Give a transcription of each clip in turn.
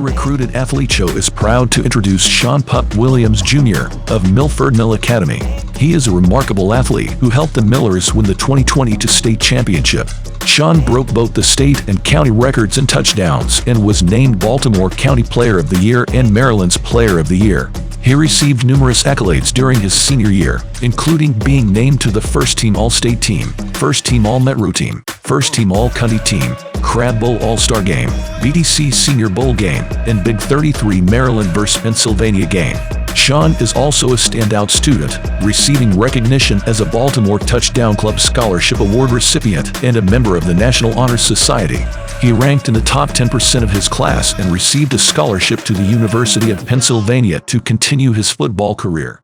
recruited athlete show is proud to introduce Sean Pup Williams Jr. of Milford Mill Academy. He is a remarkable athlete who helped the Millers win the 2020 state championship. Sean broke both the state and county records in touchdowns and was named Baltimore County Player of the Year and Maryland's Player of the Year. He received numerous accolades during his senior year, including being named to the first-team All-State team, first-team All-Metro team, first-team All-County team, Crab Bowl All-Star Game, BDC Senior Bowl game, and Big 33 Maryland vs. Pennsylvania game. Sean is also a standout student, receiving recognition as a Baltimore Touchdown Club Scholarship Award recipient and a member of the National Honor Society. He ranked in the top 10% of his class and received a scholarship to the University of Pennsylvania to continue his football career.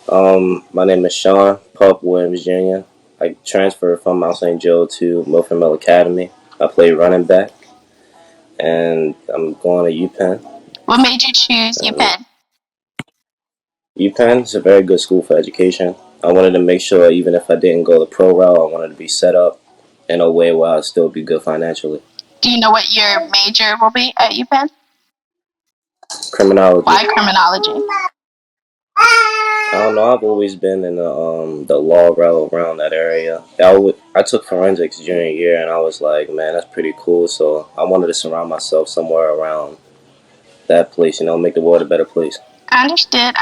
My name is Sean Pup Williams Jr. I transferred from Mount St. Joe to Milford Mill Academy. I play running back, and I'm going to UPenn. What made you choose UPenn? UPenn is a very good school for education. I wanted to make sure even if I didn't go the pro route, I wanted to be set up in a way where I'd still be good financially. Do you know what your major will be at UPenn? Criminology. Why criminology? I don't know. I've always been in the law route around that area. I took forensics junior year, and I was like, man, that's pretty cool. So I wanted to surround myself somewhere around that place, make the world a better place. Understood.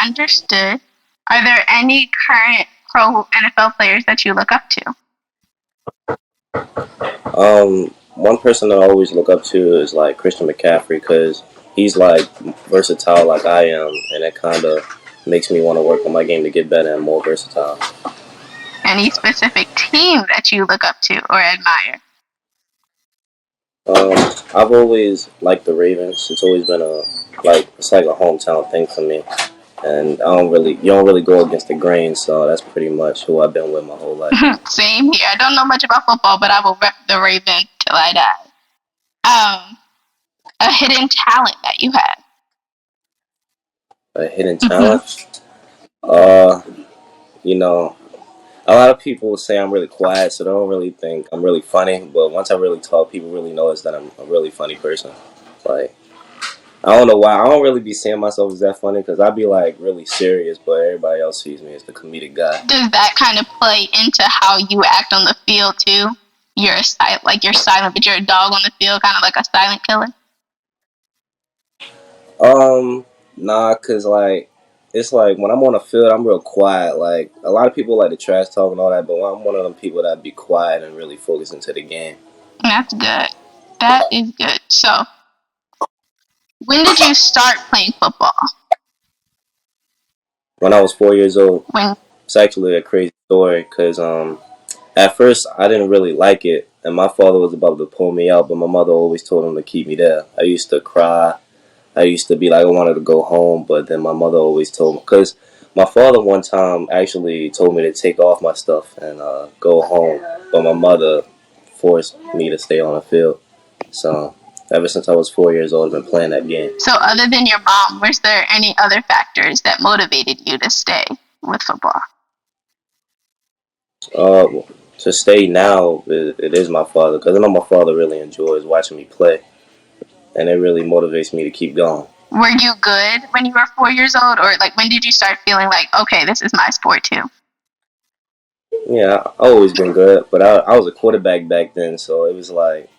Are there any current pro NFL players that you look up to? One person that I always look up to is like Christian McCaffrey, because he's like versatile like I am, and it kind of makes me want to work on my game to get better and more versatile. Any specific team that you look up to or admire? I've always liked the Ravens. It's always been it's like a hometown thing for me, and you don't really go against the grain, so that's pretty much who I've been with my whole life. Same here. I don't know much about football, but I will rep the Ravens till I die. A hidden talent that you have. A hidden talent? A lot of people say I'm really quiet, so they don't really think I'm really funny. But once I really talk, people really notice that I'm a really funny person. Like, I don't know why. I don't really be seeing myself as that funny, because I be like really serious, but everybody else sees me as the comedic guy. Does that kind of play into how you act on the field too? You're silent, but you're a dog on the field, kind of like a silent killer. Nah, cause it's like when I'm on the field, I'm real quiet. Like, a lot of people like to trash talk and all that, but I'm one of them people that be quiet and really focus into the game. That's good. That is good. So, when did you start playing football? When I was 4 years old. When? It's actually a crazy story, because at first I didn't really like it, and my father was about to pull me out, but my mother always told him to keep me there. I used to cry. I used to be like, I wanted to go home, but then my mother always told me, because my father one time actually told me to take off my stuff and go home, but my mother forced me to stay on the field. So ever since I was 4 years old, I've been playing that game. So other than your mom, was there any other factors that motivated you to stay with football? To stay now, it is my father, because I know my father really enjoys watching me play, and it really motivates me to keep going. Were you good when you were 4 years old, or when did you start feeling like, okay, this is my sport too? Yeah, I always been good, but I was a quarterback back then, so it was like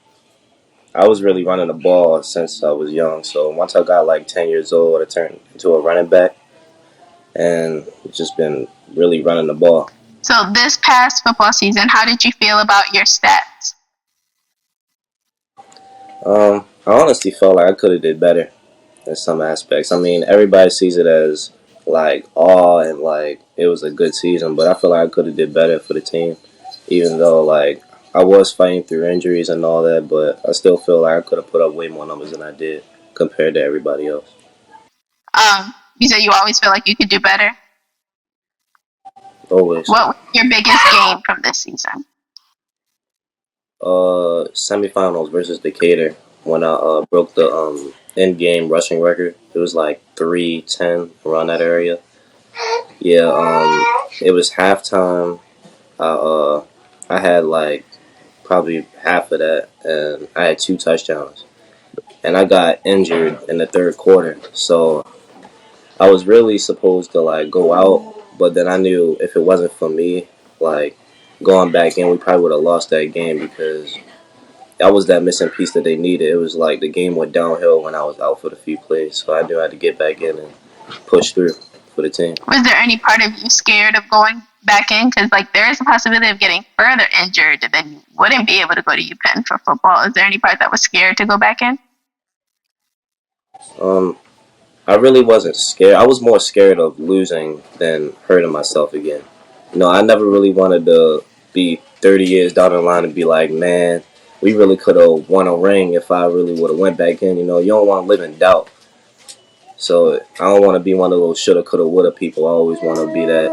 I was really running the ball since I was young. So once I got 10 years old, I turned into a running back, and just been really running the ball. So this past football season, how did you feel about your stats? I honestly felt like I could have did better in some aspects. I mean, everybody sees it as awe and it was a good season, but I feel like I could have did better for the team, even though I was fighting through injuries and all that, but I still feel like I could have put up way more numbers than I did compared to everybody else. You said you always feel like you could do better? Always. What was your biggest game from this season? Semifinals versus Decatur, when I broke the in-game rushing record. It was 3:10 around that area. Yeah, it was halftime. I had probably half of that, and I had 2 touchdowns. and I got injured in the third quarter. So I was really supposed to like go out, but then I knew if it wasn't for me, like going back in, we probably would have lost that game because I was that missing piece that they needed. It was like the game went downhill when I was out for the few plays, so I knew I had to get back in and push through for the team. Was there any part of you scared of going back in? Because like there is a possibility of getting further injured, and then you wouldn't be able to go to UPenn for football. Is there any part that was scared to go back in? Um, I really wasn't scared. I was more scared of losing than hurting myself again. I never really wanted to be 30 years down the line and be like, man, we really could have won a ring if I really would have went back in. You don't want to live in doubt. So I don't want to be one of those shoulda, coulda, woulda people. I always want to be that.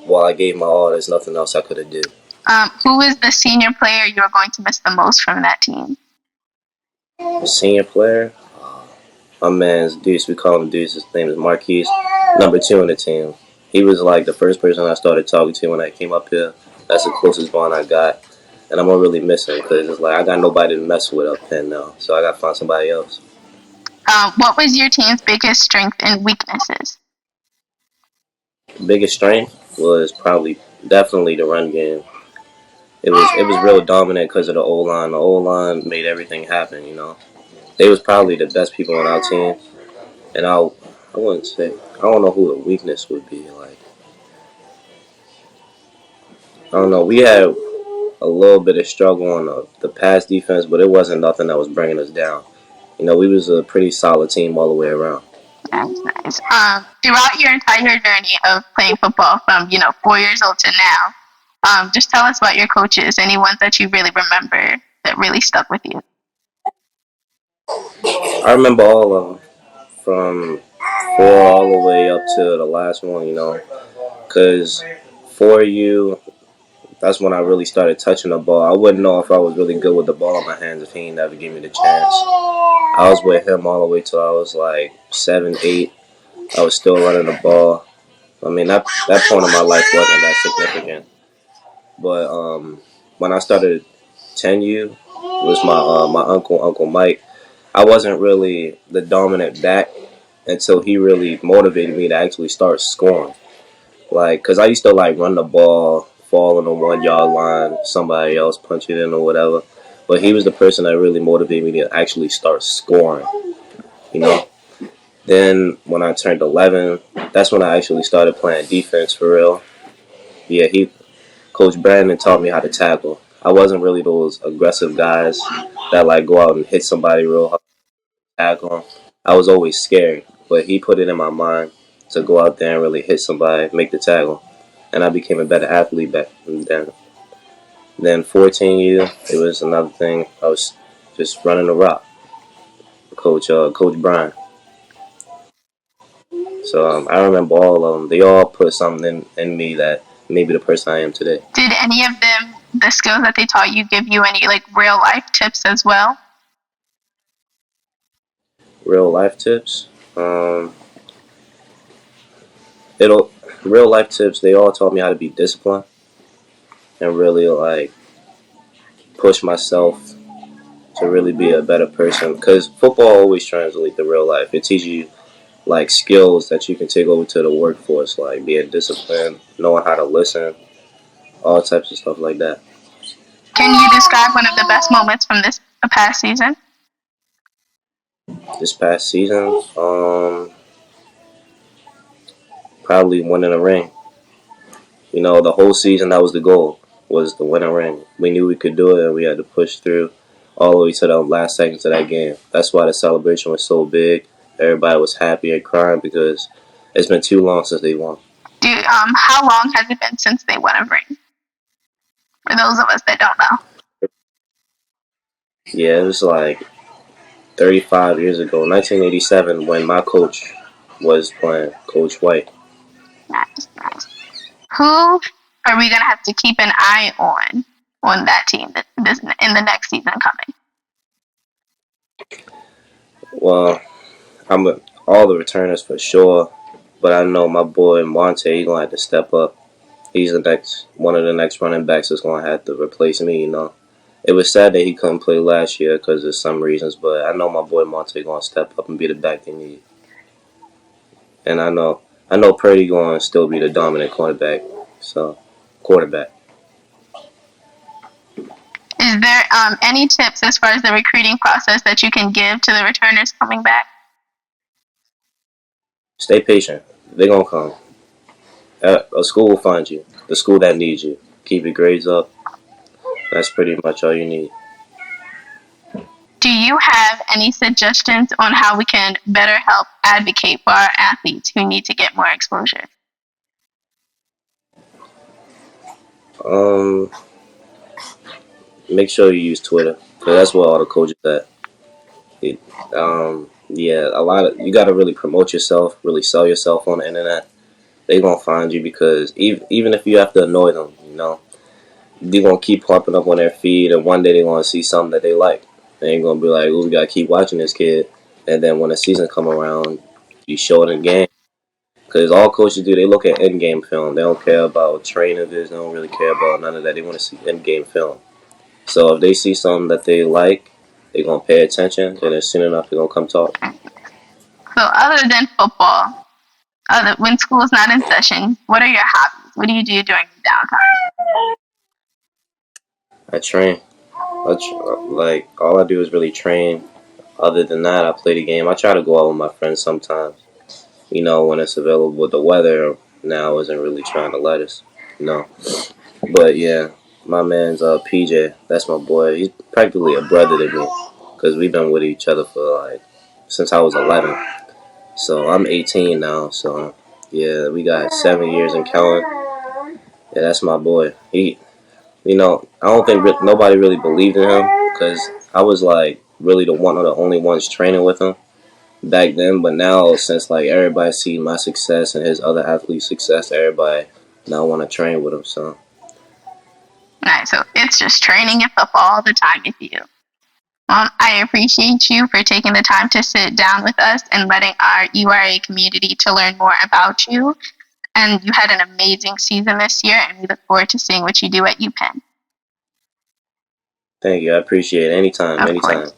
While I gave my all, there's nothing else I could have did. Who is the senior player you're going to miss the most from that team? The senior player, my man's Deuce. We call him Deuce. His name is Marquise, number 2 in the team. He was like the first person I started talking to when I came up here. That's the closest bond I got. And I'm going to really miss him because it's like I got nobody to mess with up Penn now. So I got to find somebody else. What was your team's biggest strength and weaknesses? Biggest strength was definitely the run game. It was real dominant because of the O-line. The O-line made everything happen. They was probably the best people on our team. And I wouldn't say, I don't know who the weakness would be. Like, I don't know. We had a little bit of struggle on the pass defense, but it wasn't nothing that was bringing us down. We was a pretty solid team all the way around. That's nice. Throughout your entire journey of playing football from 4 years old to now, just tell us about your coaches. Any ones that you really remember that really stuck with you? I remember all of them, from 4 all the way up to the last one. Because 4U, that's when I really started touching the ball. I wouldn't know if I was really good with the ball in my hands if he never gave me the chance. I was with him all the way till I was like 7, 8. I was still running the ball. I mean, that point of my life wasn't that significant. But when I started 10U, it was my Uncle Mike. I wasn't really the dominant back until he really motivated me to actually start scoring. Like, because I used to like run the ball, fall on the 1 yard line, somebody else punch it in or whatever. But he was the person that really motivated me to actually start scoring. Then when I turned 11, that's when I actually started playing defense for real. Yeah, Coach Brandon taught me how to tackle. I wasn't really those aggressive guys that like go out and hit somebody real hard, tackle them. I was always scared, but he put it in my mind to go out there and really hit somebody, make the tackle, and I became a better athlete back then. Then 14U, it was another thing. I was just running the rock, Coach Brian. So I remember all of them. They all put something in me that made me the person I am today. Did any of them, the skills that they taught you, give you any like real life tips as well? Real life tips. Real life tips. They all taught me how to be disciplined and really like push myself to really be a better person. Because football always translates to real life. It teaches you like skills that you can take over to the workforce, like being disciplined, knowing how to listen, all types of stuff like that. Can you describe one of the best moments from this past season? This past season, probably winning a ring. The whole season that was the goal, was to win a ring. We knew we could do it, and we had to push through all the way to the last seconds of that game. That's why the celebration was so big. Everybody was happy and crying because it's been too long since they won. How long has it been since they won a ring? For those of us that don't know. Yeah, it was like 35 years ago, 1987, when my coach was playing, Coach White. Nice. Who are we gonna have to keep an eye on that team in the next season coming? Well, all the returners for sure, but I know my boy Monte, he's gonna have to step up. He's one of the next running backs that's gonna have to replace me. It was sad that he couldn't play last year because of some reasons, but I know my boy Monte gonna step up and be the back they need, and I know Purdy gonna still be the dominant cornerback. So, quarterback. Is there any tips as far as the recruiting process that you can give to the returners coming back? Stay patient. They're gonna come. A school will find you. The school that needs you. Keep your grades up. That's pretty much all you need. Do you have any suggestions on how we can better help advocate for our athletes who need to get more exposure? Um, Make sure you use Twitter because that's where all the coaches at. It, yeah, a lot of you got to really promote yourself, really sell yourself on the internet. They gonna find you because even if you have to annoy them, they're gonna keep popping up on their feed, and one day they're gonna see something that they like. They ain't gonna be like, "Oh, we gotta keep watching this kid." And then when the season come around, you show it in game. Because all coaches do, they look at end game film. They don't care about training vids. They don't really care about none of that. They want to see end game film. So if they see something that they like, they're gonna pay attention, and then soon enough they're gonna come talk. So, other than football, when school's not in session, what are your hobbies? What do you do during your downtime? I train. Like all I do is really train. Other than that, I play the game. I try to go out with my friends sometimes. When it's available. The weather now isn't really trying to let us. You know. But yeah, my man's PJ. That's my boy. He's practically a brother to me because we've been with each other for like since I was 11. So I'm 18 now. So yeah, we got 7 years in counting. Yeah, that's my boy. I don't think nobody really believed in him because I was like really the one of the only ones training with him back then. But now, since like everybody see my success and his other athletes' success, everybody now want to train with him. So Nice. So it's just training and football all the time with you. I appreciate you for taking the time to sit down with us and letting our URA community to learn more about you. And you had an amazing season this year, and we look forward to seeing what you do at UPenn. thank you. I appreciate it. Anytime, Of anytime. course.